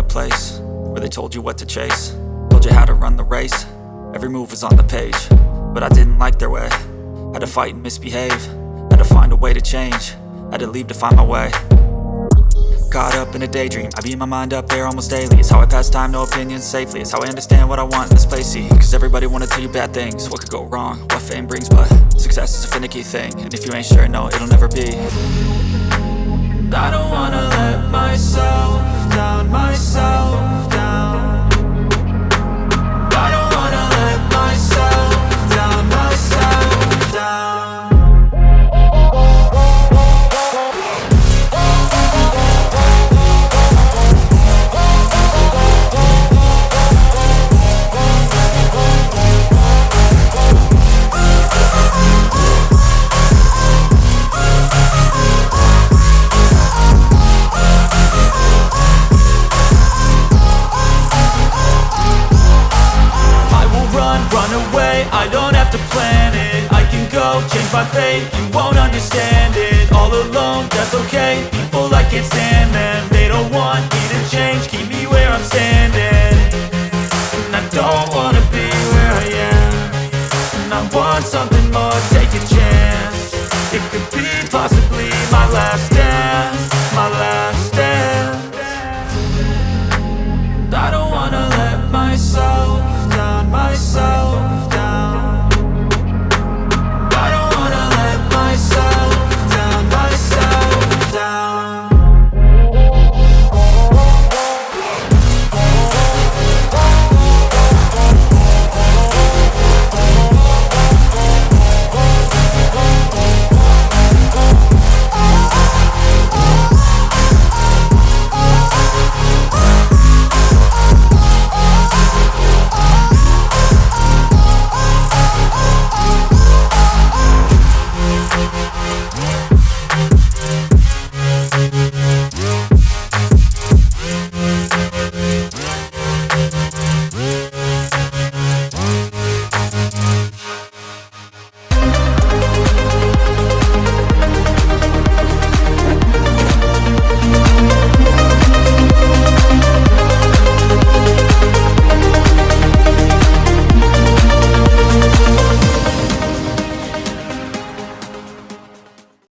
place where they told you what to chase, told you how to run the race. Every move was on the page, but I didn't like their way. Had to fight and misbehave, had to find a way to change, had to leave to find my way. Caught up in a daydream, I beat my mind up there almost daily. It's how I pass time, no opinions safely. It's how I understand what I want in this place, see. Cause everybody wanna tell you bad things, what could go wrong, what fame brings. But success is a finicky thing, and if you ain't sure, no, it'll never be. I don't wanna let myself down, myself down. I don't wanna let myself down, myself down. Run away, I don't have to plan it. I can go, change my fate, you won't understand it. All alone, that's okay, people I can't stand them. They don't want me to change, keep me where I'm standing. And I don't wanna be where I am, and I want something more, take a chance.